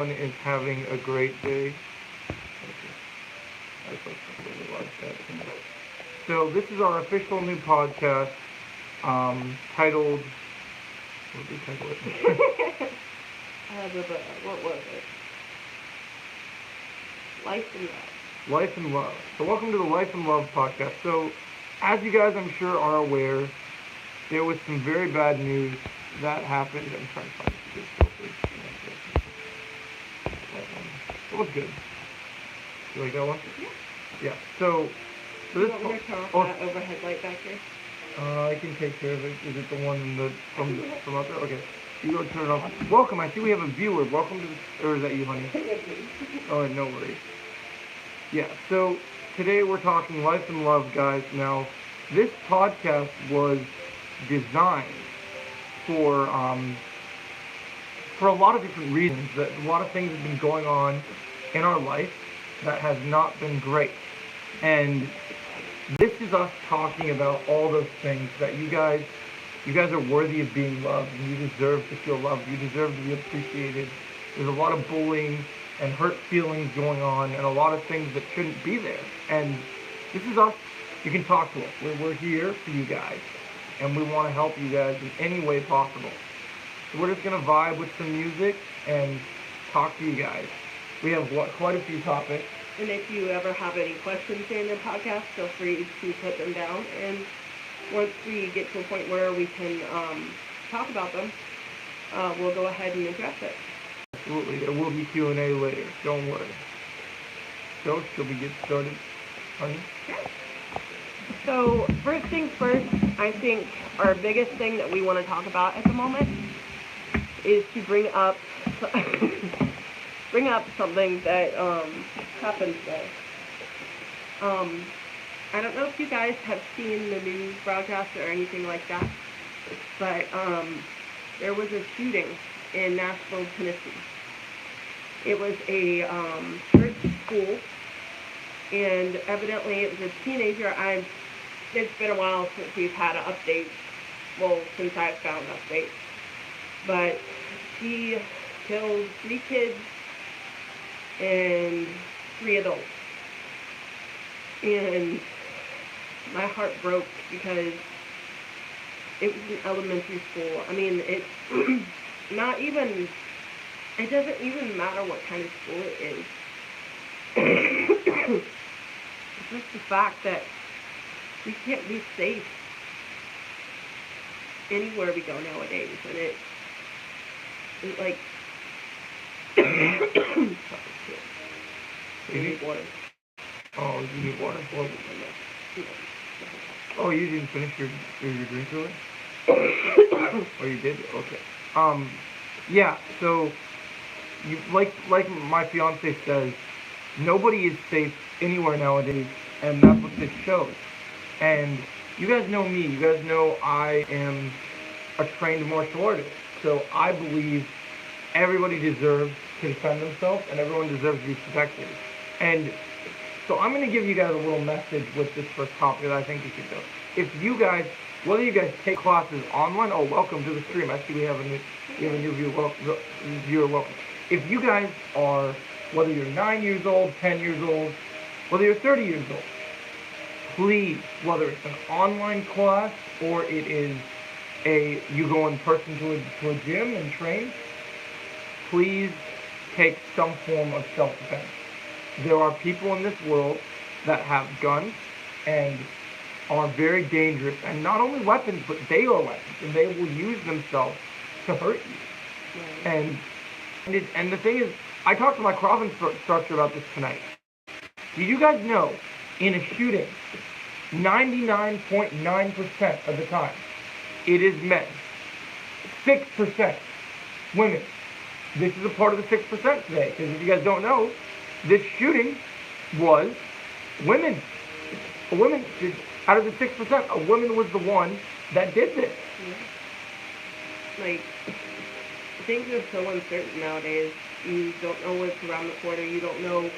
Is having a great day. I really like that. So this is our official new podcast, titled. What did we title it? What was it? Life and Love. Life and Love. So welcome to the Life and Love podcast. So, as you guys I'm sure are aware, there was some very bad news that happened. I'm trying to find a good filter. It looks good. You like that one? Yeah. Yeah. So You want me to turn off that overhead light back here? I can take care of it. Is it the one from out there? Okay. You go turn it off. Welcome. I see we have a viewer. Welcome to the, or is that you, honey? Oh, no worries. Yeah. So today we're talking life and love, guys. Now, this podcast was designed for a lot of different reasons. That a lot of things have been going on in our life that has not been great, and this is us talking about all those things that you guys are worthy of being loved, and you deserve to feel loved. You deserve to be appreciated. There's a lot of bullying and hurt feelings going on, and a lot of things that shouldn't be there. And this is us. You can talk to us. We're here for you guys, and we want to help you guys in any way possible. So we're just gonna vibe with some music and talk to you guys. We have quite a few topics. And if you ever have any questions during the podcast, feel free to put them down. And once we get to a point where we can talk about them, we'll go ahead and address it. Absolutely. There will be Q&A later. Don't worry. So, shall we get started, honey? So, first things first, I think our biggest thing that we want to talk about at the moment is to bring up something that happened today. I don't know if you guys have seen the news broadcast or anything like that, but there was a shooting in Nashville, Tennessee. It was a church school, and evidently it was a teenager. It's been a while since we've had an update. Well, since I've found an update. But he killed 3 kids and 3 adults. And my heart broke because it was an elementary school. I mean, it's it doesn't even matter what kind of school it is. It's just the fact that we can't be safe anywhere we go nowadays. And it like, you need water. Oh, you need water. Oh, you didn't finish your drink really? Oh, you did? Okay. Yeah, so, like my fiance says, nobody is safe anywhere nowadays, and that's what this shows. And you guys know me. You guys know I am a trained martial artist. So I believe everybody deserves to defend themselves, and everyone deserves to be protected. And so I'm going to give you guys a little message with this first topic that I think you should know. If you guys, whether you guys take classes online, oh, welcome to the stream. I see we have a new viewer. Welcome. If you guys are, whether you're 9 years old, 10 years old, whether you're 30 years old, please, whether it's an online class or it is you go in person to a gym and train, please take some form of self-defense. There are people in this world that have guns and are very dangerous, and not only weapons, but they are weapons, and they will use themselves to hurt you. Right. And the thing is, I talked to my Krav instructor about this tonight. Did you guys know, in a shooting, 99.9% of the time, it is men. 6% women. This is a part of the 6% today, because if you guys don't know, this shooting was women. Out of the 6%, a woman was the one that did this. Yeah. Like, things are so uncertain nowadays. You don't know what's around the corner. You don't know.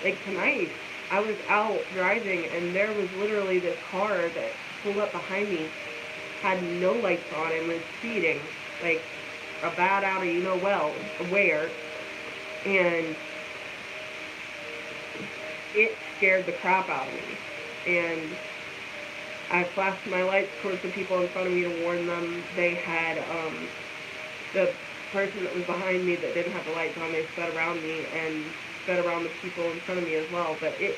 Like tonight, I was out driving, and there was literally this car that pulled up behind me, had no lights on, and was speeding. Like, a bad out of you know well where, And it scared the crap out of me. And I flashed my lights towards the people in front of me to warn them. They had, the person that was behind me that didn't have the lights on, they sped around me and sped around the people in front of me as well. But it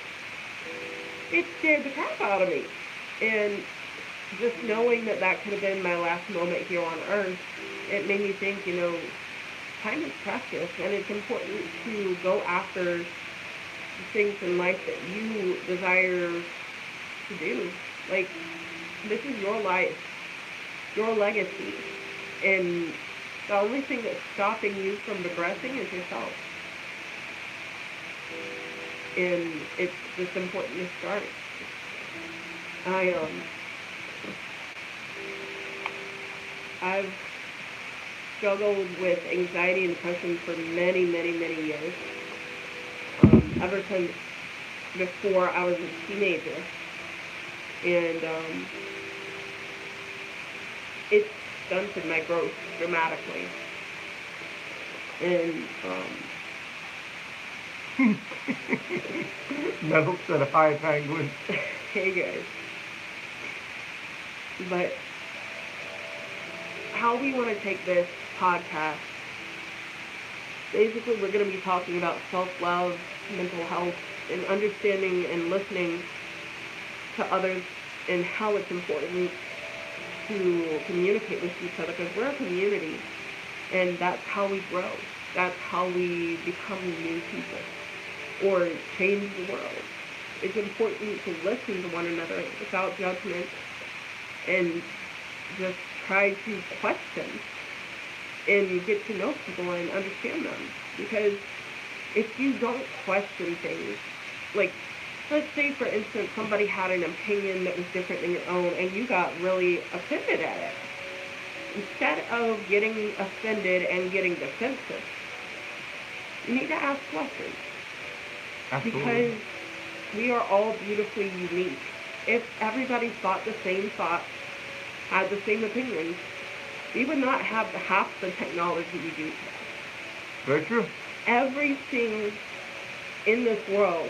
scared the crap out of me. And just knowing that that could have been my last moment here on Earth, it made me think, you know, time is precious, and it's important to go after the things in life that you desire to do. Like, this is your life, your legacy, and the only thing that's stopping you from progressing is yourself. And it's just important to start. I've struggled with anxiety and depression for many, many, many years. Ever since before I was a teenager. And it's stunted my growth dramatically. And Metal said hi, Penguin. hey guys. But how we want to take this podcast, basically we're going to be talking about self-love, mental health, and understanding and listening to others, and how it's important to communicate with each other, because we're a community, and that's how we grow. That's how we become new people, or change the world. It's important to listen to one another without judgment, and just try to question and get to know people and understand them. Because if you don't question things, like, let's say for instance somebody had an opinion that was different than your own and you got really offended at it, instead of getting offended and getting defensive, you need to ask questions. Absolutely. Because we are all beautifully unique. If everybody thought the same thoughts, had the same opinions, we would not have half the technology we do today. Very true. Everything in this world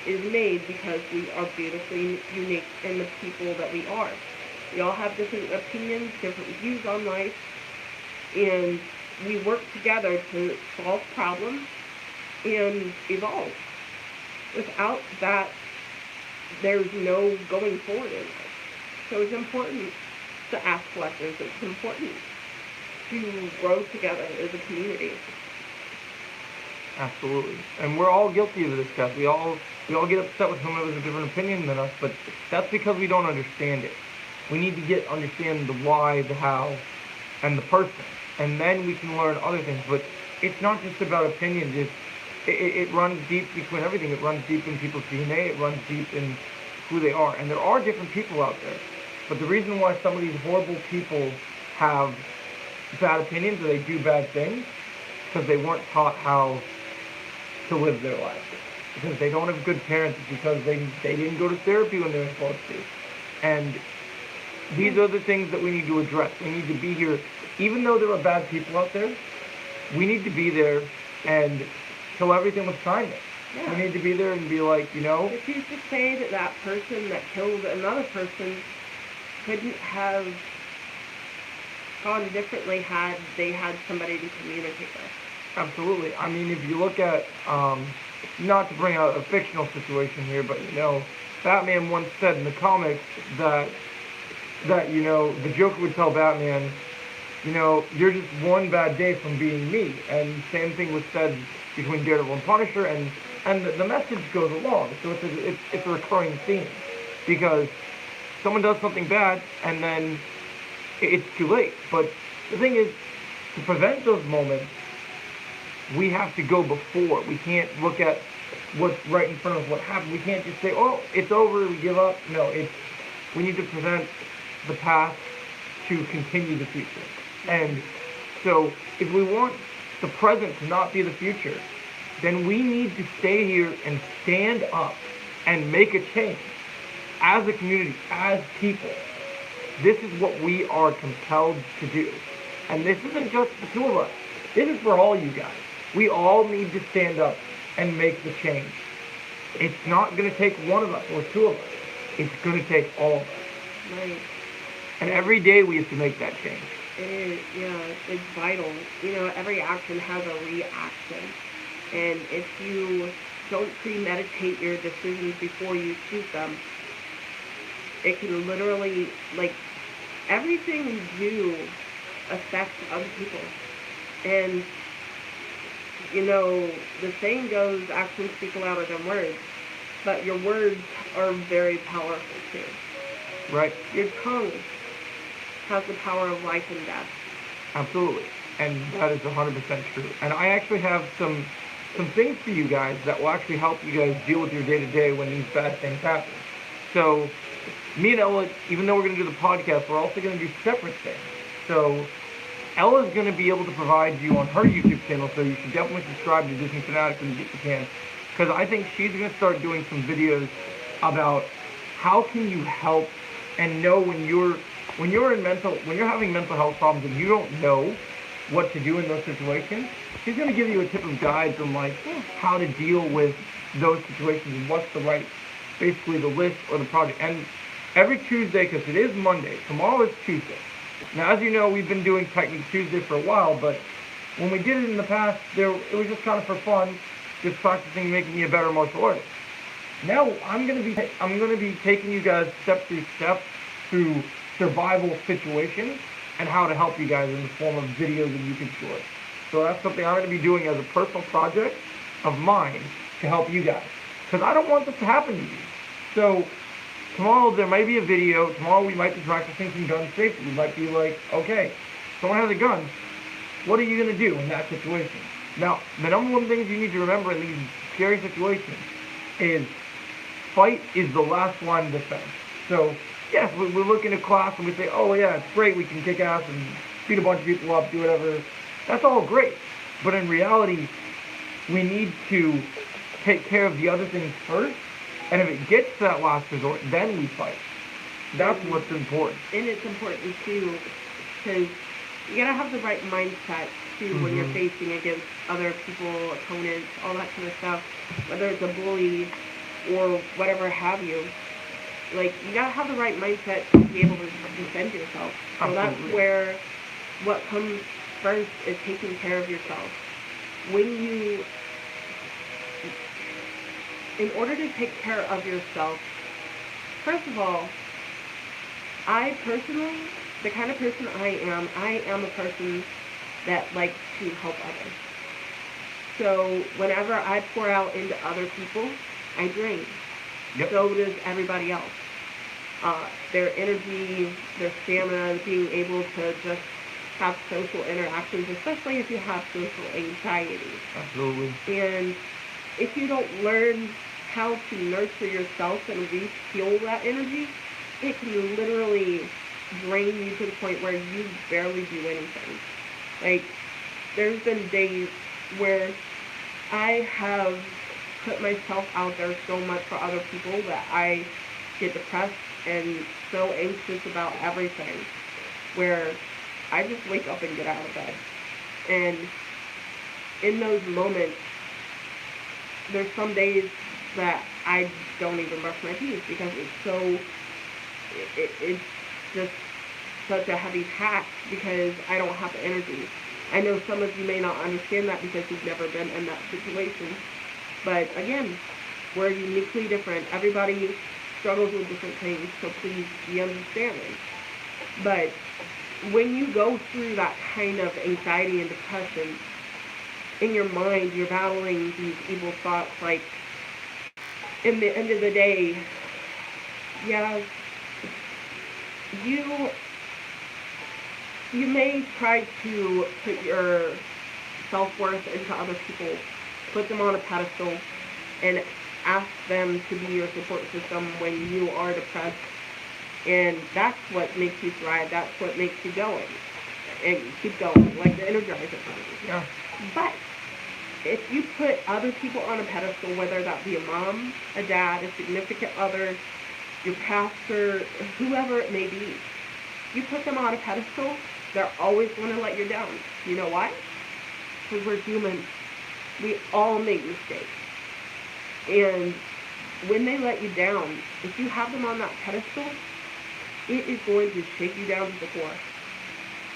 is made because we are beautifully unique in the people that we are. We all have different opinions, different views on life, and we work together to solve problems and evolve. Without that, there's no going forward in life. So it's important to ask questions. It's important to grow together as a community. Absolutely. And we're all guilty of this stuff. We all get upset with someone with a different opinion than us, but that's because we don't understand it. We need to understand the why, the how, and the person. And then we can learn other things. But it's not just about opinions. It runs deep between everything. It runs deep in people's DNA. It runs deep in who they are. And there are different people out there. But the reason why some of these horrible people have bad opinions or they do bad things, because they weren't taught how to live their life. Because they don't have good parents, because they didn't go to therapy when they were supposed to. And these are the things that we need to address. We need to be here. Even though there are bad people out there, we need to be there and kill everything with kindness. Yeah. We need to be there and be like, you know. It's used to say that that person that killed another person couldn't have gone differently had they had somebody to communicate with. Absolutely. I mean, if you look at, not to bring out a fictional situation here, but, you know, Batman once said in the comics that, you know, the Joker would tell Batman, you know, you're just one bad day from being me. And same thing was said between Daredevil and Punisher, and the message goes along. So it's a recurring theme. Because someone does something bad, and then it's too late. But the thing is, to prevent those moments, we have to go before. We can't look at what's right in front of us, what happened. We can't just say, oh, it's over, we give up. No, we need to prevent the past to continue the future. And so if we want the present to not be the future, then we need to stay here and stand up and make a change. As a community, as people, this is what we are compelled to do. And this isn't just the two of us. This is for all you guys. We all need to stand up and make the change. It's not going to take one of us or two of us. It's going to take all of us. Right. And every day we have to make that change. It is, yeah, it's vital. You know, every action has a reaction. And if you don't premeditate your decisions before you choose them, it can literally, like, everything you do affects other people. And, you know, the saying goes, actions speak louder than words. But your words are very powerful, too. Right? Your tongue has the power of life and death. Absolutely. And that is 100% true. And I actually have some things for you guys that will actually help you guys deal with your day-to-day when these bad things happen. So, me and Ella, even though we're going to do the podcast, we're also going to do separate things. So, Ella's going to be able to provide you on her YouTube channel, so you should definitely subscribe to Disney Fanatic when you get the chance. Because I think she's going to start doing some videos about how can you help and know when you're having mental health problems and you don't know what to do in those situations. She's going to give you a tip of guides on like how to deal with those situations and what's the right, basically the list or the project. And every Tuesday, because it is Monday, tomorrow is Tuesday. Now, as you know, we've been doing Technique Tuesday for a while, but when we did it in the past, it was just kind of for fun, just practicing making me a better martial artist. Now I'm going to be taking you guys step by step through survival situations and how to help you guys in the form of videos and YouTube shorts. So that's something I'm going to be doing as a personal project of mine to help you guys. Because I don't want this to happen to you. So tomorrow there might be a video. Tomorrow we might be practicing some gun safety. We might be like, okay, someone has a gun. What are you going to do in that situation? Now, the number one thing you need to remember in these scary situations is fight is the last line of defense. So, yes, we look into class and we say, oh yeah, it's great, we can kick ass and beat a bunch of people up, do whatever. That's all great. But in reality, we need to take care of the other things first. And if it gets to that last resort, then we fight. That's what's important. And it's important too, because you gotta have the right mindset too when you're facing against other people, opponents, all that kind of stuff. Whether it's a bully or whatever have you. Like, you gotta have the right mindset to be able to defend yourself. So Absolutely. that's where what comes first is taking care of yourself. In order to take care of yourself, first of all, I personally, the kind of person I am a person that likes to help others. So whenever I pour out into other people, I drain. Yep. So does everybody else. Their energy, their stamina, being able to just have social interactions, especially if you have social anxiety. Absolutely. And if you don't learn how to nurture yourself and refuel that energy, it can literally drain you to the point where you barely do anything. Like, there's been days where I have put myself out there so much for other people that I get depressed and so anxious about everything, where I just wake up and get out of bed. And in those moments, there's some days that I don't even brush my teeth because it's just such a heavy task because I don't have the energy. I know some of you may not understand that because you've never been in that situation. But again, we're uniquely different. Everybody struggles with different things, so please be understanding. But when you go through that kind of anxiety and depression, in your mind, you're battling these evil thoughts like, in the end of the day, yeah, you may try to put your self-worth into other people, put them on a pedestal, and ask them to be your support system when you are depressed. And that's what makes you thrive. That's what makes you going. And keep going, like the Energizer Bunny. Yeah. But if you put other people on a pedestal, whether that be a mom, a dad, a significant other, your pastor, whoever it may be, you put them on a pedestal, they're always going to let you down. You know why? Because we're humans. We all make mistakes. And when they let you down, if you have them on that pedestal, it is going to shake you down to the core.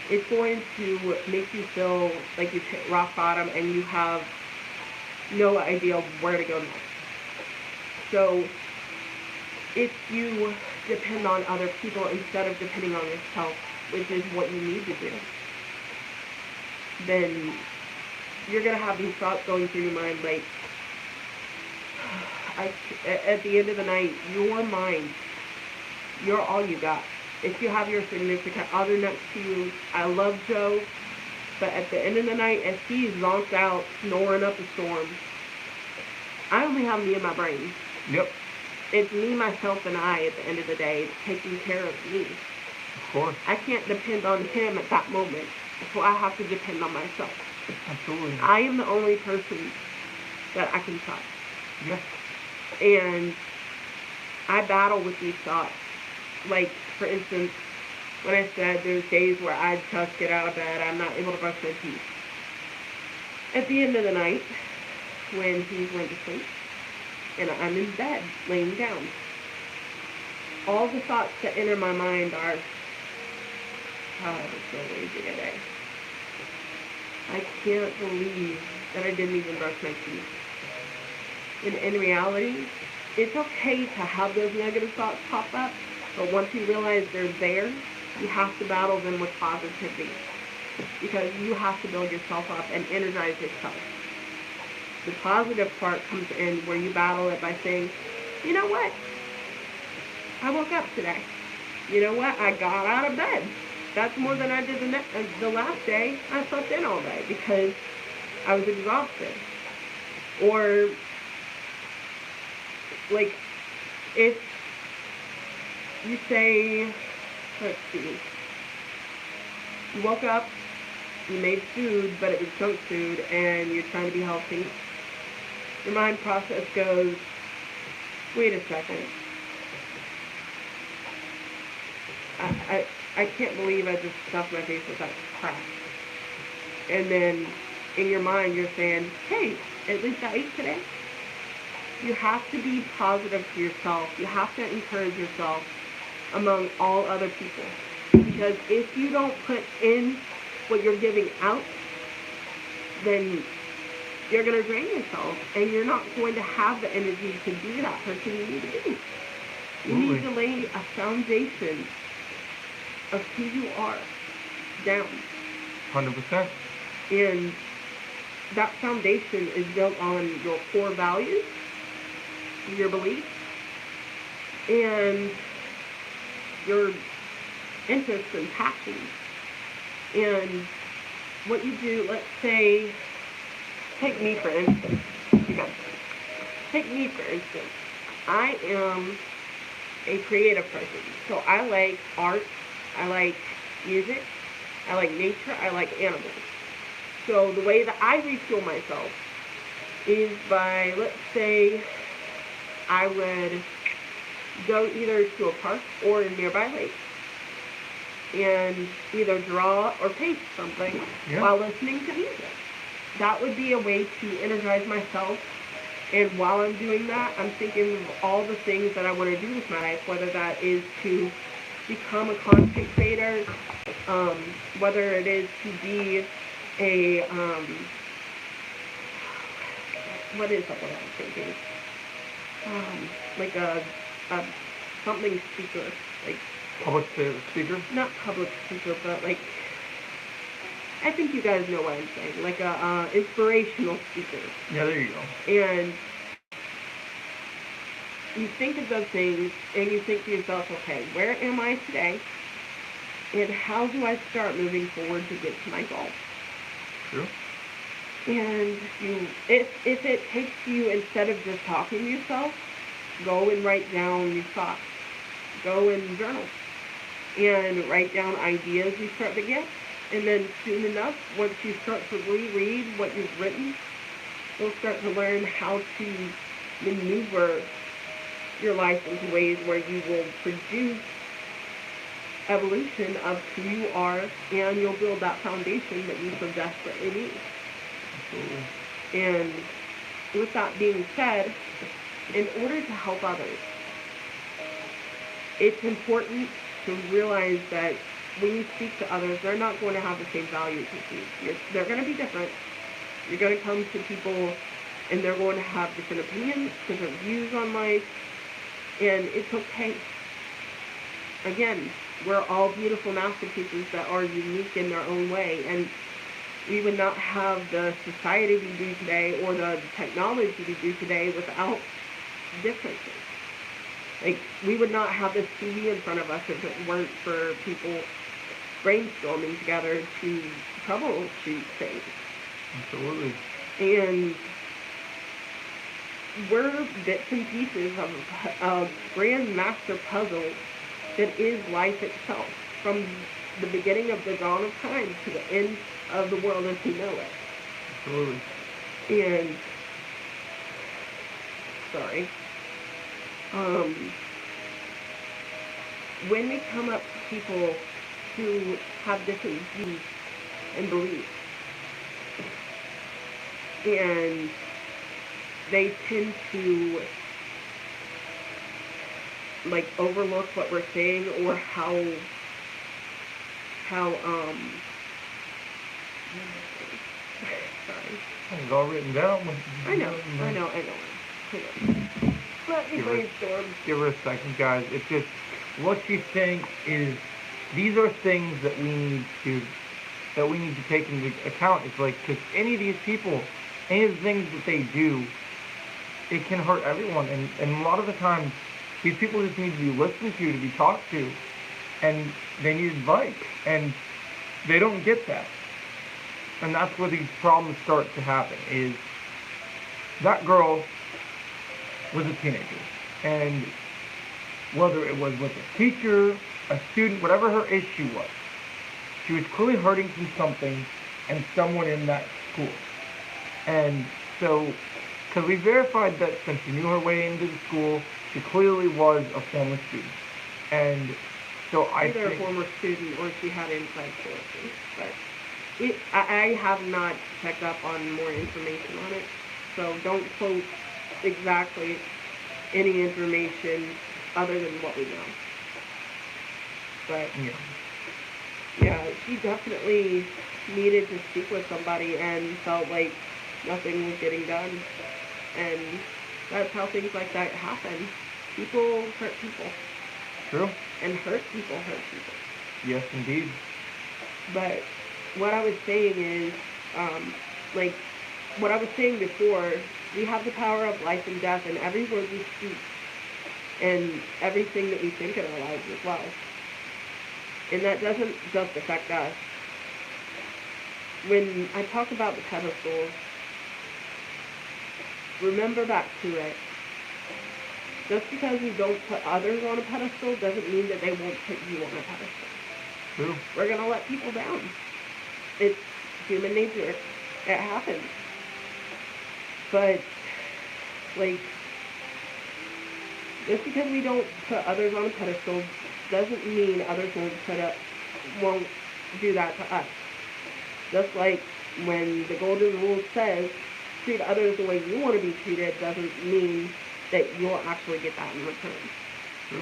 It's going to make you feel like you've hit rock bottom and you have no idea where to go next. So if you depend on other people instead of depending on yourself, which is what you need to do, then you're going to have these thoughts going through your mind like, at the end of the night, your mind, you're all you got. If you have your significant other next to you, I love Joe, but at the end of the night, if he's zonked out, snoring up a storm, I only have me in my brain. Yep. It's me, myself, and I at the end of the day taking care of me. Of course. I can't depend on him at that moment, so I have to depend on myself. Absolutely. I am the only person that I can trust. Yes. And I battle with these thoughts. Like, for instance, when I said there's days where I just get out of bed, I'm not able to brush my teeth. At the end of the night, when he's going to sleep, and I'm in bed, laying down, all the thoughts that enter my mind are, oh, I was so lazy today. I can't believe that I didn't even brush my teeth. And in reality, it's okay to have those negative thoughts pop up, but once you realize they're there, you have to battle them with positivity. Because you have to build yourself up and energize yourself. The positive part comes in where you battle it by saying, you know what? I woke up today. You know what? I got out of bed. That's more than I did the last day. I slept in all day because I was exhausted. Or, like, if you say, let's see, you woke up, you made food, but it was junk food, and you're trying to be healthy, your mind process goes, wait a second. I can't believe I just stuffed my face with that crap. And then in your mind you're saying, hey, at least I ate today. You have to be positive to yourself. You have to encourage yourself among all other people. Because if you don't put in what you're giving out, then you're going to drain yourself, and you're not going to have the energy to be that person you need to be. You need to lay a foundation of who you are down. 100%. And that foundation is built on your core values, your beliefs, and your interests and passions. And what you do, let's say, take me for instance. Take me for instance. I am a creative person. So I like art, I like music, I like nature, I like animals. So the way that I refuel myself is by, let's say, I would go either to a park or a nearby lake and either draw or paint something while listening to music. That would be a way to energize myself. And while I'm doing that, I'm thinking of all the things that I want to do with my life, whether that is to become a content creator, whether it is to be a, what is that what I'm thinking? Like a something speaker, like Public speaker? not public speaker, but like, I think you guys know what I'm saying, like a inspirational speaker. Yeah, there you go. And you think of those things, and you think to yourself, okay, where am I today, and how do I start moving forward to get to my goal? True. And if it takes you, instead of just talking to yourself, go and write down your thoughts. Go and journal. And write down ideas you start to get. And then soon enough, once you start to reread what you've written, you'll start to learn how to maneuver your life into ways where you will produce evolution of who you are, and you'll build that foundation that you so desperately need. Absolutely. And with that being said, in order to help others, it's important to realize that when you speak to others, they're not going to have the same values as you. They're going to be different. You're going to come to people and they're going to have different opinions, different views on life, and it's okay. Again, we're all beautiful masterpieces that are unique in their own way, and we would not have the society we do today or the technology we do today without differences. Like, we would not have this TV in front of us if it weren't for people brainstorming together to troubleshoot things. Absolutely. And we're bits and pieces of a grand master puzzle that is life itself, from the beginning of the dawn of time to the end of the world as we know it. Absolutely. And, sorry. When we come up to people who have different views and beliefs, and they tend to like overlook what we're saying, or how sorry. It's all written down. I know. Let me brainstorm. Give her a second, guys. It's just, what she's saying is, these are things that we need to take into account. It's like, because any of these people, any of the things that they do, it can hurt everyone. And a lot of the times, these people just need to be listened to be talked to, and they need advice, and they don't get that. And that's where these problems start to happen, is that girl was a teenager, and whether it was with a teacher, a student, whatever her issue was, she was clearly hurting from something and someone in that school. And so, because we verified that since she knew her way into the school, she clearly was a former student. And so either a former student or she had inside sources. But I have not checked up on more information on it, so don't quote exactly any information other than what we know. But yeah, she definitely needed to speak with somebody and felt like nothing was getting done. And that's how things like that happen. People hurt people. True. And hurt people hurt people. Yes, indeed. But what I was saying is, like what I was saying before, we have the power of life and death in every word we speak, and everything that we think in our lives as well. And that doesn't just affect us. When I talk about the pedestals, remember back to it. Just because you don't put others on a pedestal doesn't mean that they won't put you on a pedestal. True. We're going to let people down. It's human nature. It happens. But, like, just because we don't put others on a pedestal doesn't mean others won't do that to us. Just like when the golden rule says, treat others the way you want to be treated, doesn't mean that you'll actually get that in return. True.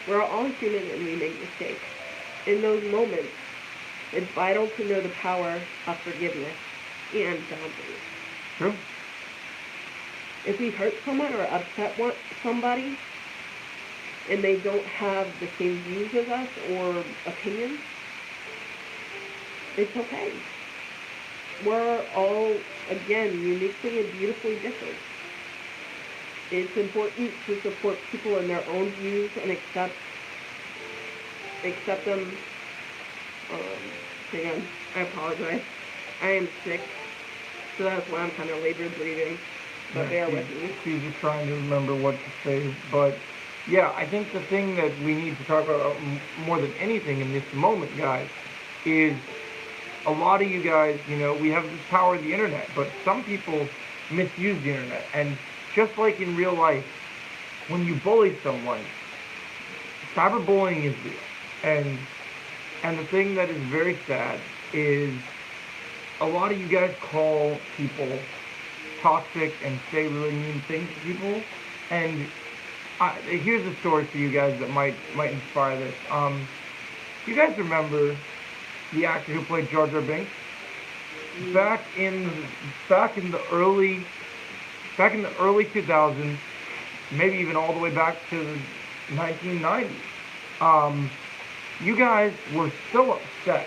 We're all human and we make mistakes. In those moments, it's vital to know the power of forgiveness and boundaries. True. If we hurt someone or upset somebody, and they don't have the same views as us or opinions, it's okay. We're all, again, uniquely and beautifully different. It's important to support people in their own views and accept them. Hang on, I apologize. I am sick, so that's why I'm kind of labored breathing. But bear with me. She's just trying to remember what to say. But yeah, I think the thing that we need to talk about more than anything in this moment, guys, is a lot of you guys, you know, we have this power of the internet, but some people misuse the internet. And just like in real life, when you bully someone, cyberbullying is real. And the thing that is very sad is a lot of you guys call people toxic and say really mean things to people, and here's a story for you guys that might inspire this. You guys remember the actor who played Jar Jar Binks? Back in the early 2000s, maybe even all the way back to the 1990s. You guys were so upset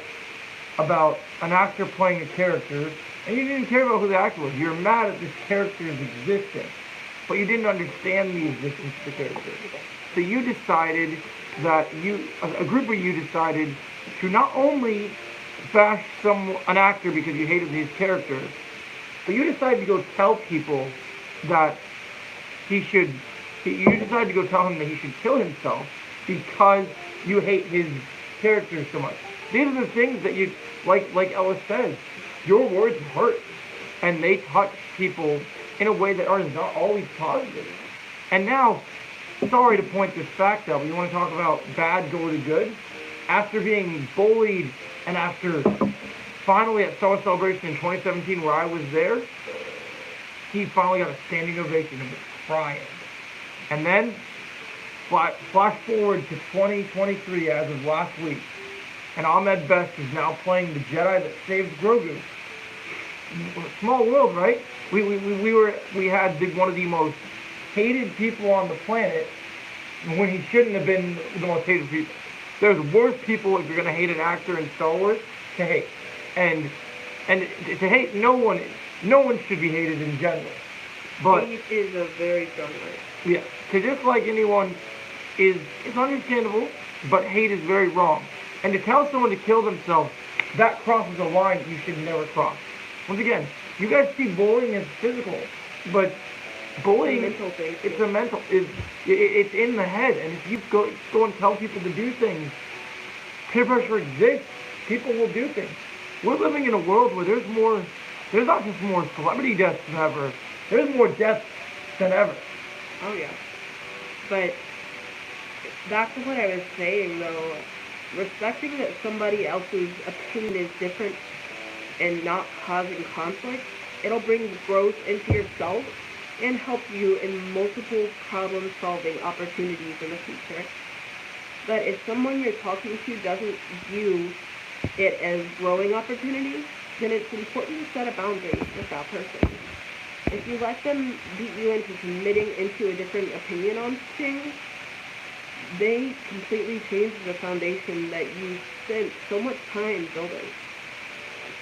about an actor playing a character, and you didn't care about who the actor was. You're mad at this character's existence, but you didn't understand the existence of the character. So you decided that a group of you decided to not only bash an actor because you hated his character, but you decided to go tell people that you decided to go tell him that he should kill himself because you hate his character so much. These are the things that you, like Ellis says, your words hurt, and they touch people in a way that are not always positive. And now, sorry to point this fact out, but you want to talk about bad go to good? After being bullied, and after finally at Star Wars Celebration in 2017, where I was there, he finally got a standing ovation and was crying. And then, flash forward to 2023 as of last week, and Ahmed Best is now playing the Jedi that saved Grogu. Small world, right? We had one of the most hated people on the planet when he shouldn't have been the most hated people. There's worse people if you're gonna hate an actor in Star Wars to hate, and to hate no one should be hated in general. But hate is a very strong word. Yeah, to dislike anyone it's understandable, but hate is very wrong. And to tell someone to kill themselves, that crosses a line you should never cross. Once again, you guys see bullying as physical, but bullying, it's in the head. And if you go and tell people to do things, peer pressure exists. People will do things. We're living in a world where there's not just more celebrity deaths than ever, there's more deaths than ever. Oh yeah. But back to what I was saying though, respecting that somebody else's opinion is different and not causing conflict, it'll bring growth into yourself and help you in multiple problem-solving opportunities in the future. But if someone you're talking to doesn't view it as growing opportunities, then it's important to set a boundary with that person. If you let them beat you into submitting into a different opinion on things, they completely change the foundation that you spent so much time building.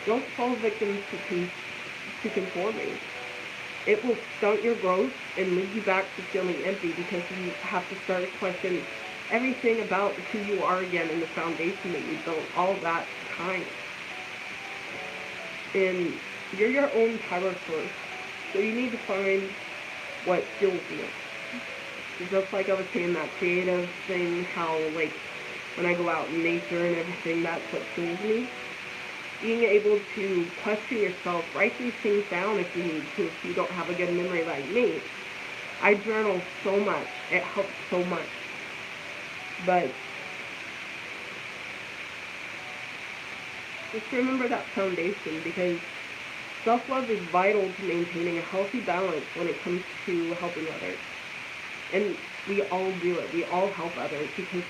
Don't fall victim to conforming. It will stunt your growth and lead you back to feeling empty because you have to start to question everything about who you are again and the foundation that you built all that time. And you're your own power source, so you need to find what fuels you. Just like I was saying, that creative thing, how like when I go out in nature and everything, that's what fuels me. Being able to question yourself, write these things down if you need to, if you don't have a good memory like me. I journal so much. It helps so much. But just remember that foundation, because self-love is vital to maintaining a healthy balance when it comes to helping others. And we all do it. We all help others because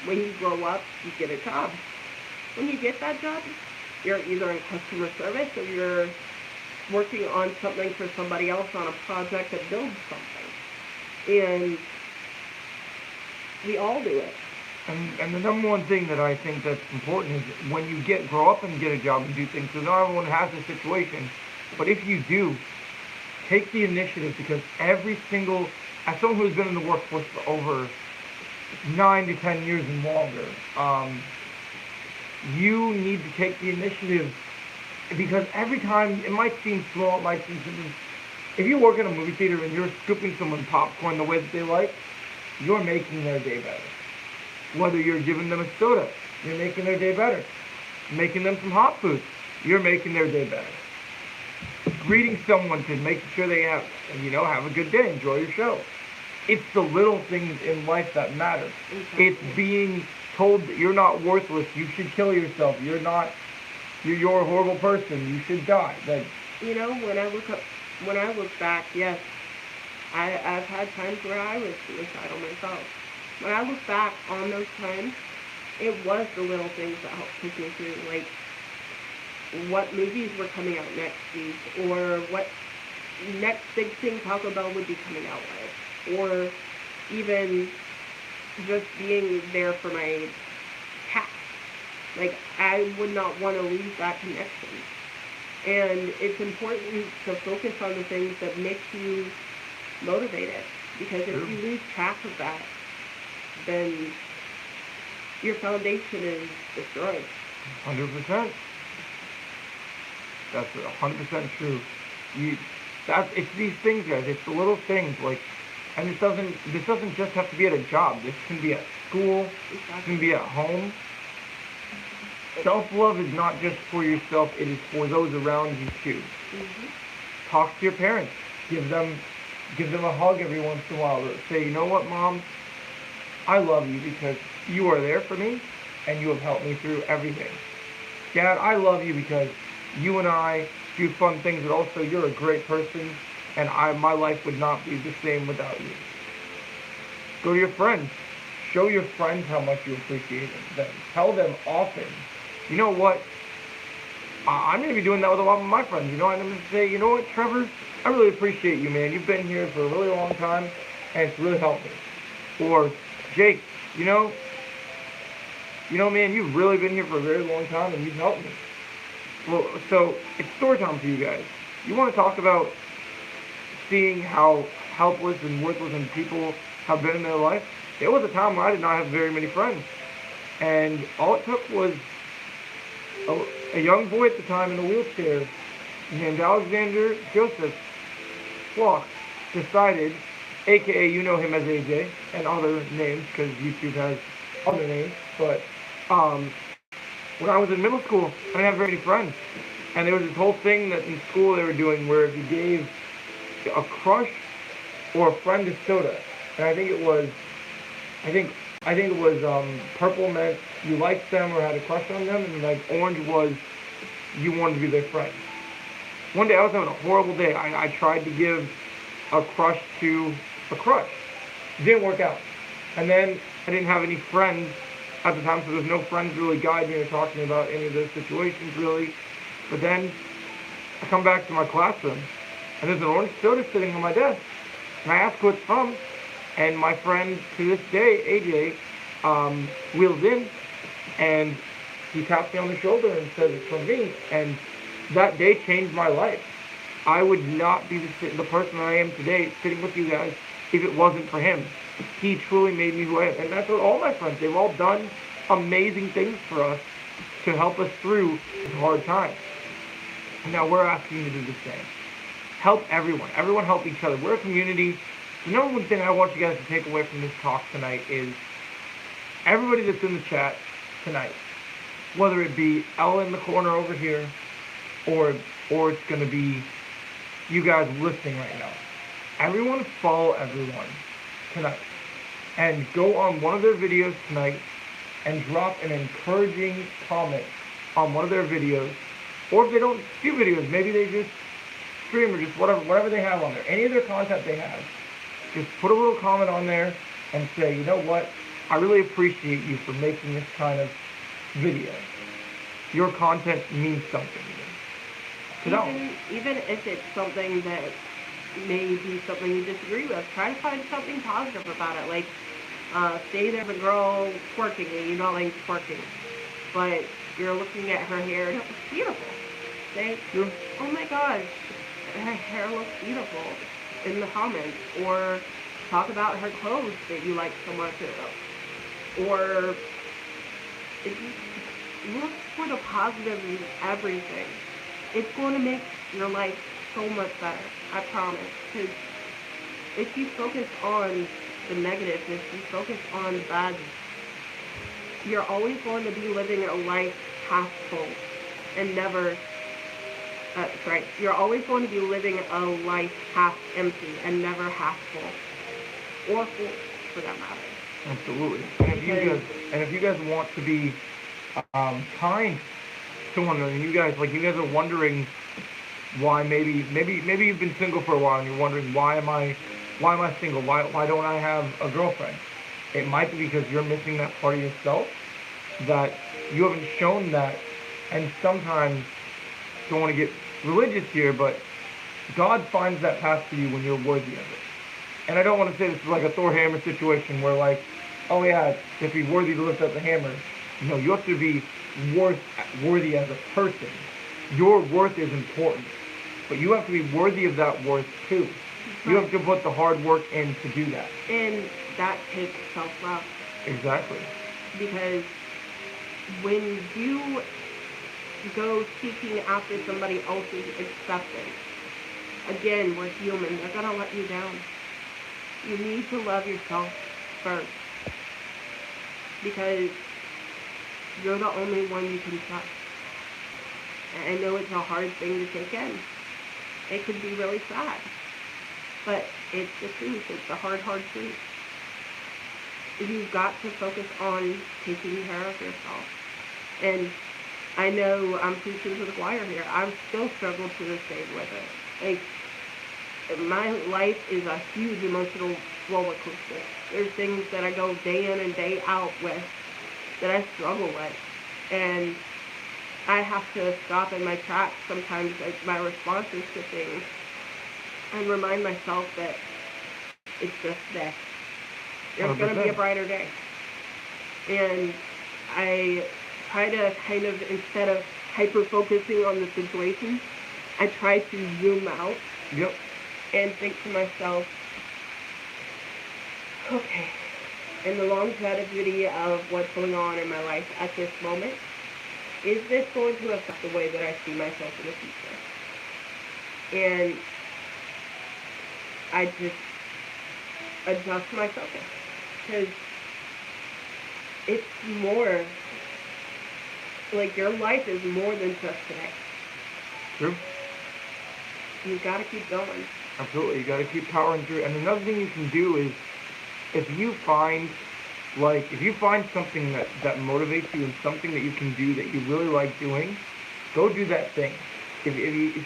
when you grow up, you get a job. When you get that job, you're either in customer service or you're working on something for somebody else on a project that builds something. And we all do it. And the number one thing that I think that's important is when you grow up and get a job and do things, because not everyone has this situation, but if you do, take the initiative, because as someone who's been in the workforce for over 9 to 10 years and longer, you need to take the initiative, because every time, it might seem small, it might seem simple. If you work in a movie theater and you're scooping someone popcorn the way that they like, you're making their day better. Whether you're giving them a soda, you're making their day better. Making them some hot food, you're making their day better. Greeting someone to make sure they have a good day, enjoy your show. It's the little things in life that matter. Exactly. It's being told that you're not worthless, you should kill yourself, you're not you're a horrible person. You should die. Like, You know, when I look back, yes, I've had times where I was suicidal myself. When I look back on those times, it was the little things that helped push me through, like what movies were coming out next week, or what next big thing Taco Bell would be coming out with, or even just being there for my cat. Like, I would not want to lose that connection. And it's important to focus on the things that make you motivated. Because if Sure. you lose track of that, then your foundation is destroyed. 100%. That's 100% true. You, it's these things, guys. It's the little things, like, and this doesn't just have to be at a job. This can be at school. This can be at home. Self-love is not just for yourself. It is for those around you too. Mm-hmm. Talk to your parents. Give them a hug every once in a while. Say, you know what, Mom? I love you because you are there for me, and you have helped me through everything. Dad, I love you because you and I do fun things, but also you're a great person, and my life would not be the same without you. Go to your friends. Show your friends how much you appreciate them. Tell them often. You know what? I'm going to be doing that with a lot of my friends. You know, I'm going to say, you know what, Trevor? I really appreciate you, man. You've been here for a really long time, and it's really helped me. Or, Jake, you know, man, you've really been here for a very long time, and you've helped me. Well, so it's story time for you guys. You want to talk about seeing how helpless and worthless and people have been in their life? There was a time where I did not have very many friends, and all it took was a young boy at the time in a wheelchair named Alexander Joseph Flock decided, aka you know him as AJ and other names because YouTube has other names, but when I was in middle school, I didn't have very many friends, and there was this whole thing that in school they were doing where if you gave a crush or a friend a soda, and I think it was purple meant you liked them or had a crush on them, and like orange was you wanted to be their friend. One day I was having a horrible day. I tried to give a crush to a crush. It didn't work out. And then I didn't have any friends at the time, so there was no friends to really guide me or talk to me about any of those situations really. But then I come back to my classroom, and there's an orange soda sitting on my desk. And I ask who it's from, and my friend to this day, AJ, wheels in, and he taps me on the shoulder and says it's from me. And that day changed my life. I would not be the person I am today sitting with you guys if it wasn't for him. He truly made me who I am. And that's what all my friends, they've all done amazing things for us to help us through this hard time. Now we're asking you to do the same. Help everyone. Everyone help each other. We're a community. The number one thing I want you guys to take away from this talk tonight is everybody that's in the chat tonight, whether it be Ella in the corner over here, or it's going to be you guys listening right now. Everyone follow everyone tonight. And go on one of their videos tonight and drop an encouraging comment on one of their videos. Or if they don't do videos, maybe they just stream or just whatever they have on there. Any of their content they have. Just put a little comment on there and say, you know what? I really appreciate you for making this kind of video. Your content means something to me. Even if it's something that may be something you disagree with, try to find something positive about it. Like, say there's a girl twerking and you don't like twerking, but you're looking at her hair and it's beautiful. Say, oh my gosh, her hair looks beautiful in the comments. Or talk about her clothes that you like so much. Or if you look for the positive in everything, it's going to make your life so much better. I promise. Because if you focus on the negativeness, if you focus on the bad, you're always going to be living a life half full and never, you're always going to be living a life half empty and never half full. Or full, for that matter. Absolutely. And if you guys want to be kind someone, and you guys are wondering why maybe you've been single for a while and you're wondering why am I single? Why don't I have a girlfriend? It might be because you're missing that part of yourself that you haven't shown that, and sometimes don't want to get religious here, but God finds that path for you when you're worthy of it. And I don't want to say this is like a Thor hammer situation where like, oh yeah, if you're worthy to lift up the hammer. No, you have to be worthy as a person. Your worth is important, but you have to be worthy of that worth too. You have to put the hard work in to do that. And that takes self-love. Exactly. Because when you go seeking after somebody else's acceptance, again, we're human. They're going to let you down. You need to love yourself first. Because you're the only one you can trust. And I know it's a hard thing to take in. It could be really sad. But it's the truth. It's the hard truth. You've got to focus on taking care of yourself. And I know I'm preaching to the choir here. I've still struggled to this day with it. Like, my life is a huge emotional roller coaster. There's things that I go day in and day out with that I struggle with. And I have to stop in my tracks sometimes, like my responses to things, and remind myself that it's just this. There's going to be a brighter day. And I try to kind of, instead of hyper-focusing on the situation, I try to zoom out. Yep. And think to myself, okay, in the longevity of what's going on in my life at this moment, is this going to affect the way that I see myself in the future? And I just adjust my focus. Because it's more, like your life is more than just today. True. You've got to keep going. Absolutely, you got to keep powering through. And another thing you can do is, if you find something that motivates you and something that you can do that you really like doing, go do that thing. If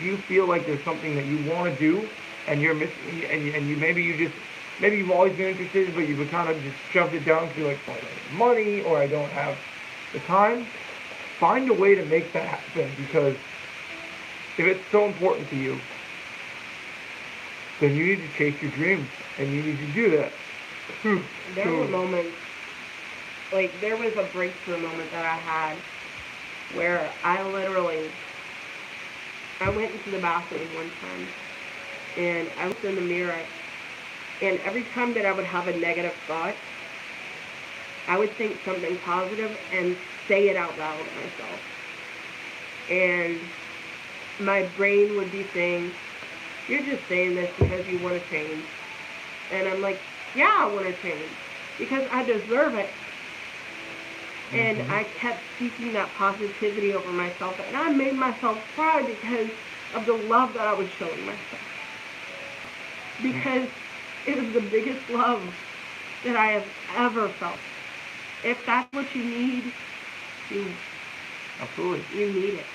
you feel like there's something that you want to do and you're missing, and maybe you've always been interested, but you've kind of just shoved it down because you're like, well, I don't have money or I don't have the time, find a way to make that happen, because if it's so important to you, then you need to chase your dreams, and you need to do that. There were moments, like there was a breakthrough moment that I had where I went into the bathroom one time, and I looked in the mirror, and every time that I would have a negative thought, I would think something positive and say it out loud to myself. And my brain would be saying, you're just saying this because you want to change. And I'm like, yeah, I want to change because I deserve it. And I kept seeking that positivity over myself, and I made myself cry because of the love that I was showing myself. Because it was the biggest love that I have ever felt. If that's what you need, Absolutely. You need it.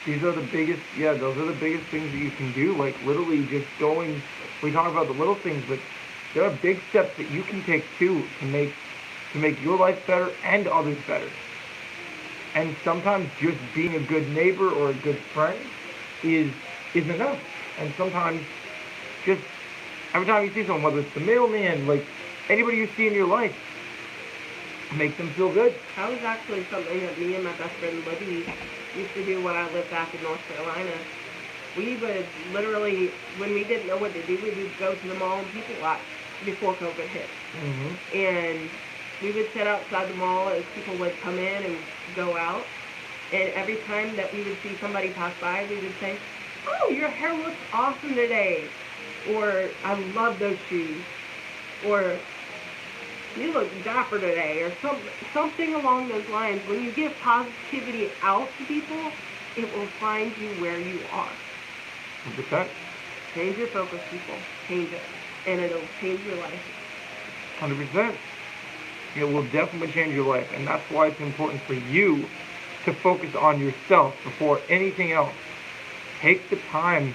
Those are the biggest things that you can do. Like literally just going, we talk about the little things, but there are big steps that you can take too to make your life better and others better. And sometimes just being a good neighbor or a good friend is enough. And sometimes just every time you see someone, whether it's the mailman, like anybody you see in your life, make them feel good. That was actually something that me and my best friend Libby used to do when I lived back in North Carolina. We would literally, when we didn't know what to do, we would go to the mall and people watch before COVID hit. And we would sit outside the mall as people would come in and go out. And every time that we would see somebody pass by, we would say, oh, your hair looks awesome today. Or, I love those shoes. Or, you look dapper today. Or something along those lines. When you give positivity out to people, it will find you where you are. 100%. Change your focus, people. Change it. And it'll change your life. 100%. It will definitely change your life. And that's why it's important for you to focus on yourself before anything else. Take the time.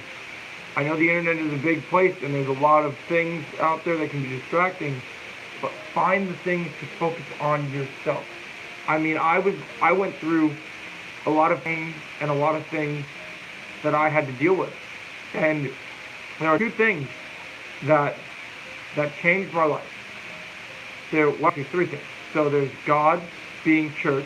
I know the internet is a big place and there's a lot of things out there that can be distracting, but find the things to focus on yourself. I mean, I went through a lot of pain and a lot of things that I had to deal with. And there are two things that changed my life. Well, actually three things. So there's God, being church,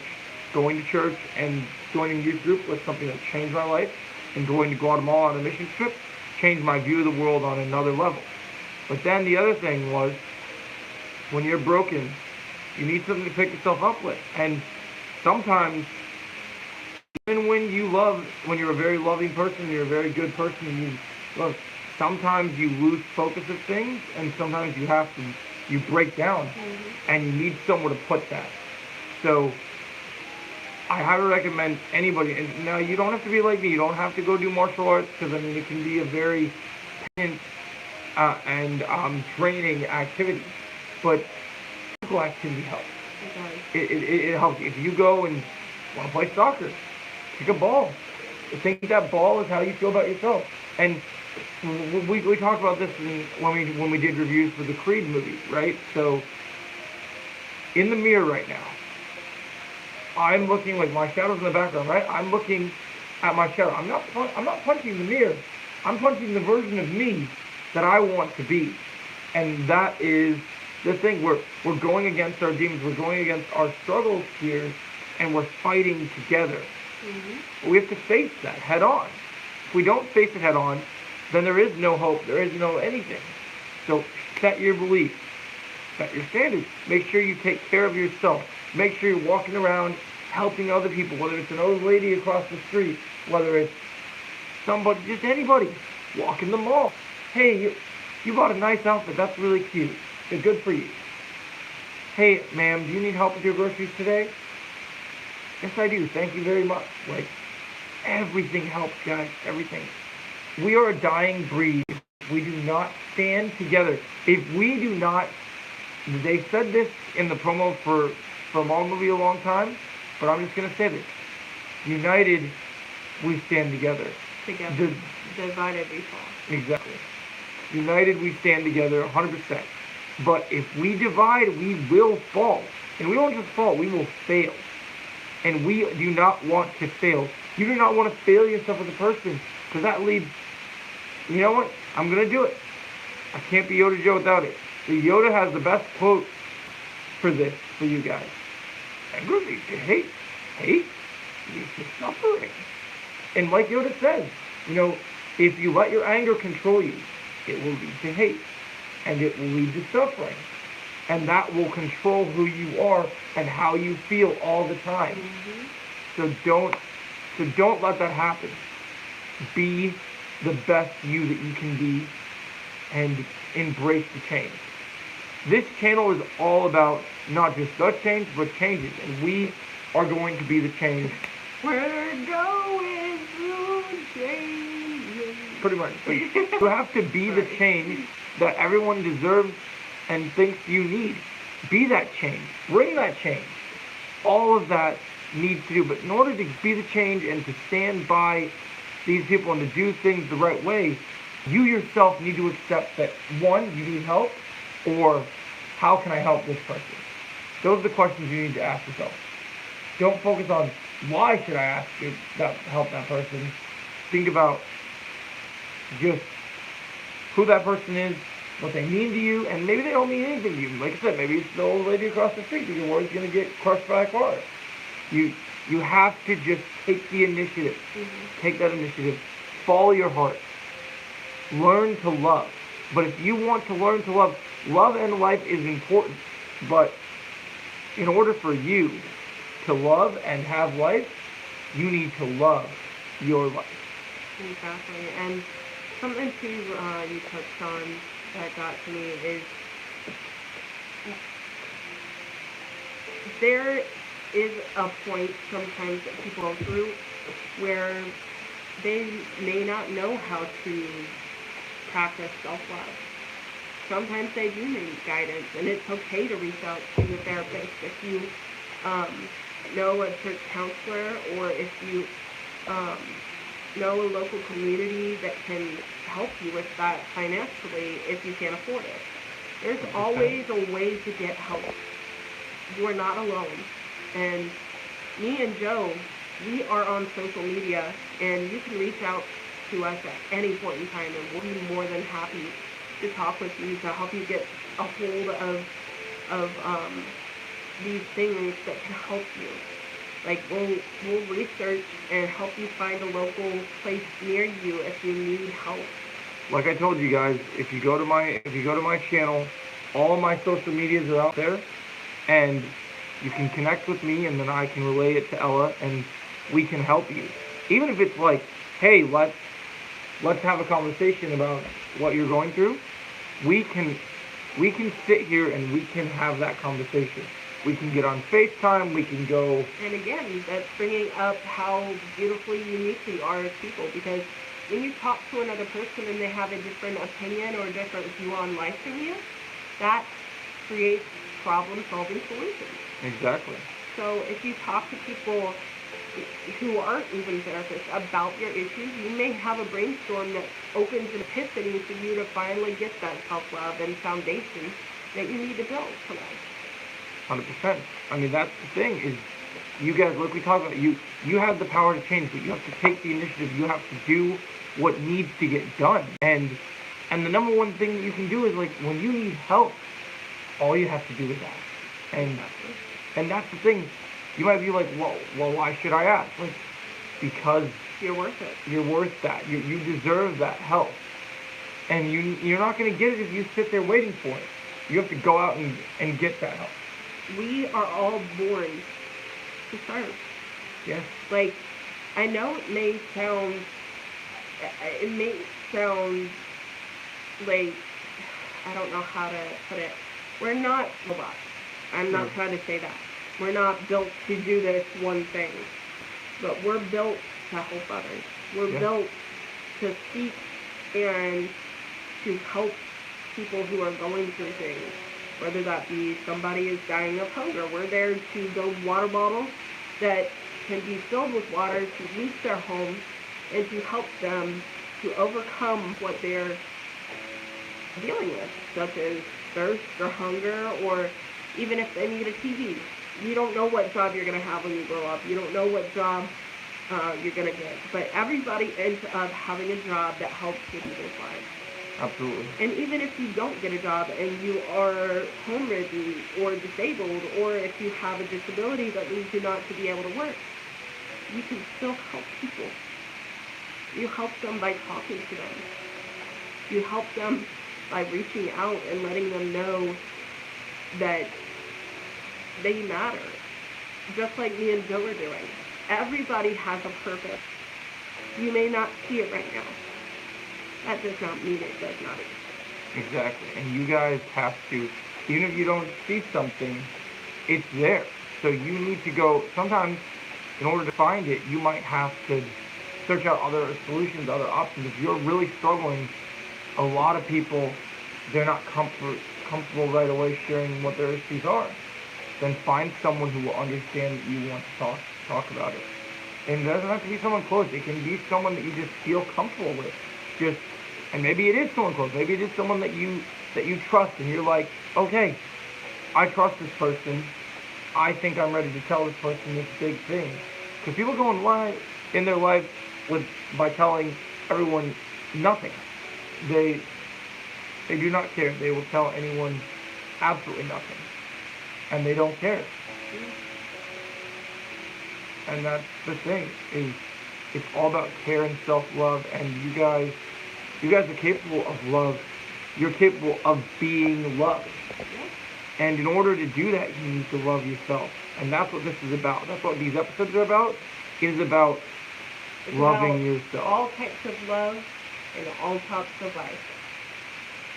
going to church and joining youth group was something that changed my life. And going to Guatemala on a mission trip changed my view of the world on another level. But then the other thing was, when you're broken, you need something to pick yourself up with. And sometimes, even when you're a very loving person, you're a very good person, and you love, sometimes you lose focus of things, and sometimes you break down, and you need somewhere to put that. So, I highly recommend anybody, and now you don't have to be like me, you don't have to go do martial arts, because I mean, it can be a very and draining activity, but physical activity helps. It helps. If you go and want to play soccer, kick a ball. I think that ball is how you feel about yourself. And we talked about this when we did reviews for the Creed movie, right? So in the mirror right now, I'm looking, like, my shadow's in the background, right? I'm looking at my shadow. I'm not punching the mirror. I'm punching the version of me that I want to be. And that is the thing. We're going against our demons. We're going against our struggles here, and we're fighting together. Mm-hmm. We have to face that head on. If we don't face it head on, then there is no hope. There is no anything. So set your beliefs. Set your standards. Make sure you take care of yourself. Make sure you're walking around helping other people, whether it's an old lady across the street, whether it's somebody, just anybody, walking the mall. Hey, you bought a nice outfit. That's really cute. It's good for you. Hey, ma'am, do you need help with your groceries today? Yes, I do. Thank you very much. Like, everything helps, guys. Everything. We are a dying breed if we do not stand together. If we do not, they said this in the promo for a Marvel movie a long time, but I'm just going to say this. United, we stand together. Together. Divided, we fall. Exactly. United, we stand together 100%. But if we divide, we will fall. And we won't just fall, we will fail. And we do not want to fail. You do not want to fail yourself as a person, because that leads, you know what? I'm going to do it. I can't be Yoda Joe without it. The Yoda has the best quote for this, for you guys. Anger leads to hate. Hate leads to suffering. And like Yoda says, you know, if you let your anger control you, it will lead to hate. And it will lead to suffering. And that will control who you are and how you feel all the time. Mm-hmm. So don't let that happen. Be the best you that you can be and embrace the change. This channel is all about not just the change, but changes. And we are going to be the change. We're going through changes. Pretty much. You have to be the change that everyone deserves and thinks you need. Be that change. Bring that change. All of that needs to do. But in order to be the change and to stand by these people and to do things the right way, you yourself need to accept that, one, you need help, or how can I help this person? Those are the questions you need to ask yourself. Don't focus on why should I ask you to help that person. Think about just who that person is, what they mean to you, and maybe they don't mean anything to you. Like I said, maybe it's the old lady across the street that you're worried is going to get crushed by a car. You have to just take the initiative. Mm-hmm. Take that initiative. Follow your heart. Learn to love. But if you want to learn to love, love and life is important. But in order for you to love and have life, you need to love your life. Exactly. And something too you touched on that got to me is there is a point sometimes that people go through where they may not know how to practice self-love. Sometimes they do need guidance, and it's okay to reach out to a therapist if you know a church counselor, or if you um, know a local community that can help you with that financially if you can't afford it. There's always a way to get help. You are not alone. And me and Joe, we are on social media, and you can reach out to us at any point in time, and we'll be more than happy to talk with you to help you get a hold of these things that can help you. Like we'll research and help you find a local place near you if you need help. Like I told you guys, if you go to my channel, all my social medias are out there, and you can connect with me, and then I can relay it to Ella, and we can help you. Even if it's like, hey, let's have a conversation about what you're going through. We can sit here and we can have that conversation. We can get on FaceTime. We can go. And again, that's bringing up how beautifully unique we are as people, because when you talk to another person and they have a different opinion or a different view on life than you, that creates problem-solving solutions. Exactly. So if you talk to people who aren't even therapists about your issues, you may have a brainstorm that opens an epiphany for you to finally get that self-love and foundation that you need to build to life. 100%. I mean, that's the thing is, you guys, like we talked about, you have the power to change, but you have to take the initiative. You have to do what needs to get done. And the number one thing that you can do is, like, when you need help, all you have to do is ask. And that's the thing. You might be like, well, why should I ask? Like, because you're worth it. You're worth that. You deserve that help. And you're not going to get it if you sit there waiting for it. You have to go out and get that help. We are all born to serve. Yes. Like, I know it may sound like, I don't know how to put it. We're not robots. I'm not trying to say that. We're not built to do this one thing. But we're built to help others. We're built to seek and to help people who are going through things. Whether that be somebody is dying of hunger, we're there to build water bottles that can be filled with water to reach their homes and to help them to overcome what they're dealing with, such as thirst or hunger, or even if they need a TV. You don't know what job you're going to have when you grow up. You don't know what job you're going to get. But everybody ends up having a job that helps with people's lives. Absolutely. And even if you don't get a job and you are home-ridden or disabled, or if you have a disability that leads you not to be able to work, you can still help people. You help them by talking to them. You help them by reaching out and letting them know that they matter. Just like me and Joe are doing. Everybody has a purpose. You may not see it right now. That does not mean it does not exist. Exactly. And you guys have to, even if you don't see something, it's there. So you need to go, sometimes in order to find it, you might have to search out other solutions, other options. If you're really struggling, a lot of people, they're not comfortable right away sharing what their issues are. Then find someone who will understand that you want to talk about it. And it doesn't have to be someone close. It can be someone that you just feel comfortable with. And maybe it is someone close. Maybe it is someone that you trust, and you're like, okay, I trust this person. I think I'm ready to tell this person this big thing. Because people go in their life by telling everyone nothing. They do not care. They will tell anyone absolutely nothing. And they don't care. And that's the thing, is it's all about care and self-love, and you guys are capable of love. You're capable of being loved. And in order to do that, you need to love yourself. And that's what this is about. That's what these episodes are about. It is about loving yourself. All types of love and all types of life.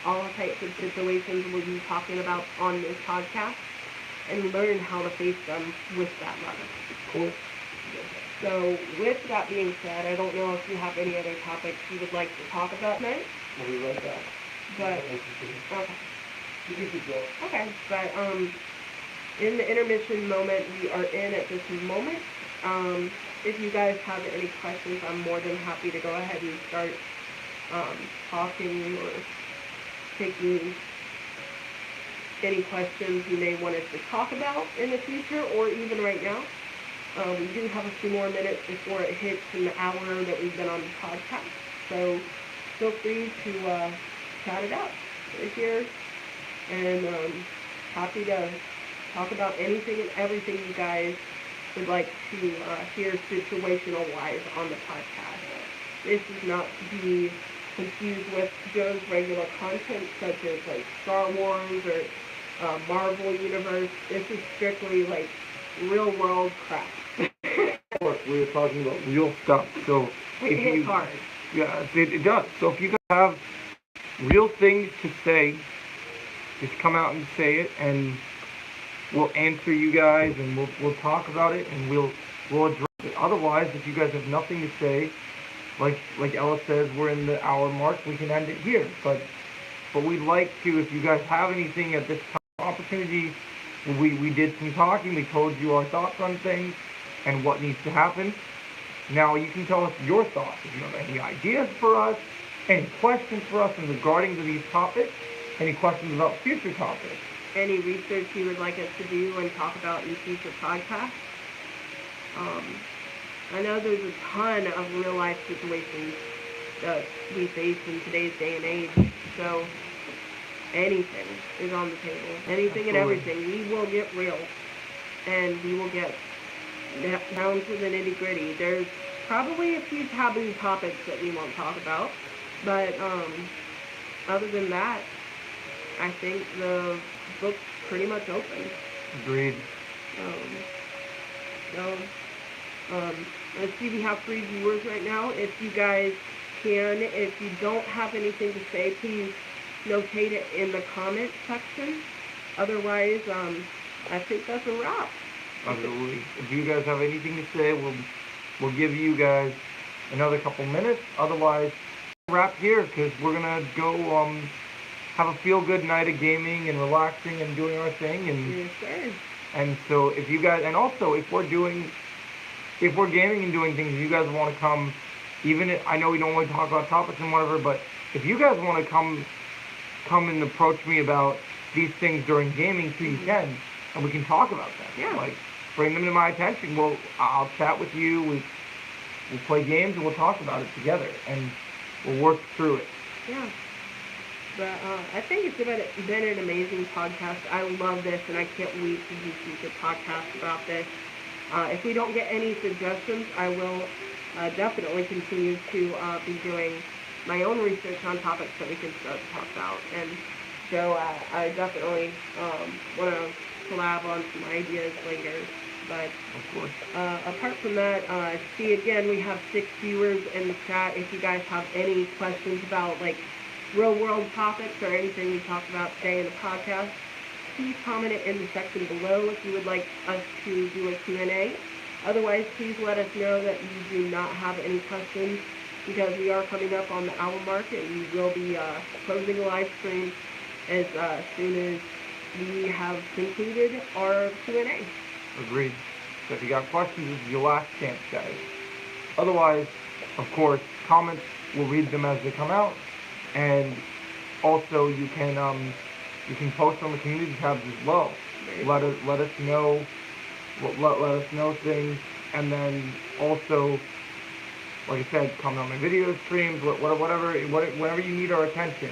All types of situations we'll be talking about on this podcast, and learn how to face them with that love. Of course. So with that being said, I don't know if you have any other topics you would like to talk about tonight. We'll be right back. But okay. Okay, but in the intermission moment we are in at this moment. If you guys have any questions, I'm more than happy to go ahead and start talking or taking any questions you may want us to talk about in the future or even right now. We do have a few more minutes before it hits an hour that we've been on the podcast, so feel free to chat it out. We're here and happy to talk about anything and everything you guys would like to hear situational-wise on the podcast. This is not to be confused with Joe's regular content, such as like Star Wars or Marvel Universe. This is strictly like real-world crap. Of course, we were talking about real stuff, so It hits hard. Yeah, it does. So if you guys have real things to say, just come out and say it, and we'll answer you guys, and we'll talk about it, and we'll address it. Otherwise, if you guys have nothing to say, like Ella says, we're in the hour mark, we can end it here. But we'd like to, if you guys have anything at this time, opportunity, we did some talking, we told you our thoughts on things and what needs to happen. Now you can tell us your thoughts. If you have any ideas for us, any questions for us in regarding to these topics, any questions about future topics. Any research you would like us to do and talk about in future podcasts. I know there's a ton of real life situations that we face in today's day and age, so anything is on the table. Anything and everything. We will get real, and we will get down to the nitty gritty. There's probably a few taboo topics that we won't talk about, but other than that, I think the book's pretty much open. Agreed. Let's see, we have 3 viewers right now. If you guys can, if you don't have anything to say, please notate it in the comment section. Otherwise, I think that's a wrap. Absolutely. If you guys have anything to say, we'll give you guys another couple minutes. Otherwise, we'll wrap here because we're gonna go have a feel-good night of gaming and relaxing and doing our thing. And yes, sir. And so if you guys, and also if we're gaming and doing things, if you guys want to come, even if, I know we don't want to talk about topics and whatever, but if you guys want to come and approach me about these things during gaming, too, you can, and we can talk about them. Yeah. Like, bring them to my attention. I'll chat with you. We'll play games and we'll talk about it together, and we'll work through it. Yeah. But I think it's been an amazing podcast. I love this, and I can't wait to do future podcasts about this. If we don't get any suggestions, I will definitely continue to be doing my own research on topics that we can start to talk about. And so I definitely want to collab on some ideas later. But of course. Apart from that, see, again, we have 6 viewers in the chat. If you guys have any questions about, like, real-world topics or anything we talked about today in the podcast, please comment it in the section below if you would like us to do a Q&A. Otherwise, please let us know that you do not have any questions, because we are coming up on the hour mark, and we will be closing the live stream as soon as we have concluded our Q&A. Agreed. So if you got questions, this is your last chance, guys. Otherwise, of course, comments, we'll read them as they come out. And also you can post on the community tabs as well. Let us know things, and then also, like I said, comment on my video streams, whatever you need our attention,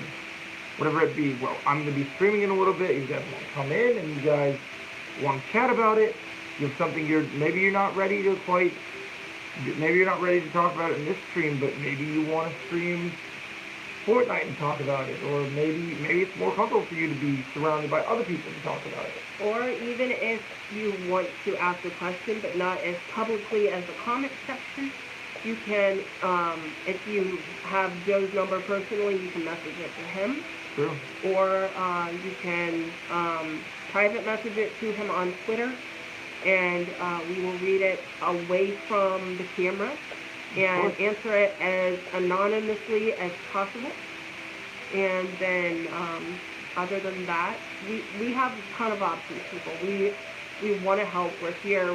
whatever it be. Well, I'm gonna be streaming in a little bit. You guys want to come in and you guys want to chat about it. You have something maybe you're not ready to talk about it in this stream, but maybe you want to stream Fortnite and talk about it, or maybe it's more comfortable for you to be surrounded by other people to talk about it. Or even if you want to ask a question, but not as publicly as the comment section, you can, if you have Joe's number personally, you can message it to him. True. Or you can private message it to him on Twitter, and we will read it away from the camera and answer it as anonymously as possible. And then, other than that, we have a ton of options, people. We want to help. We're here.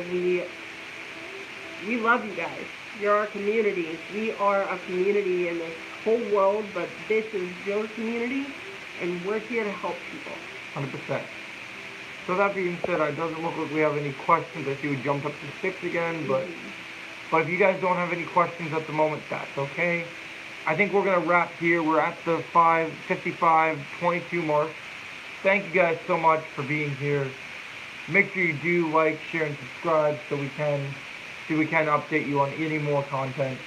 We love you guys. You're our community. We are a community in this whole world, but this is your community, and we're here to help people. 100%. So that being said, it doesn't look like we have any questions. I see we jumped up to 6 again, but if you guys don't have any questions at the moment, that's okay. I think we're going to wrap here. We're at the 5:55:22 mark. Thank you guys so much for being here. Make sure you do like, share, and subscribe so we can update you on any more content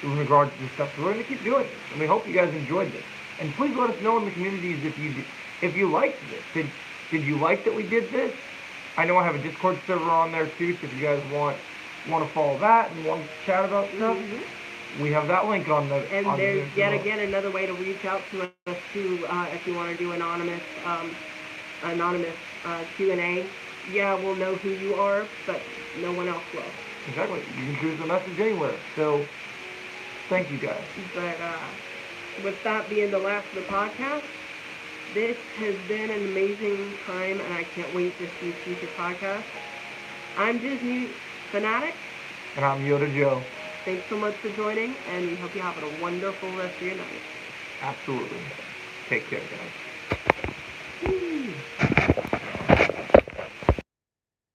in regards to this stuff. So we're going to keep doing this, and we hope you guys enjoyed this. And please let us know in the communities if you liked this. Did you like that we did this? I know I have a Discord server on there too, so if you guys want to follow that and want to chat about stuff, we have that link on the. And on there's the yet again another way to reach out to us too, if you want to do anonymous Q&A. Yeah, we'll know who you are, but no one else will. Exactly. You can choose a message anywhere. So, thank you guys. But with that being the last of the podcast, this has been an amazing time, and I can't wait to see future podcasts. I'm Disney Fanatic. And I'm Yoda Joe. Thanks so much for joining, and we hope you have a wonderful rest of your night. Absolutely. Take care, guys.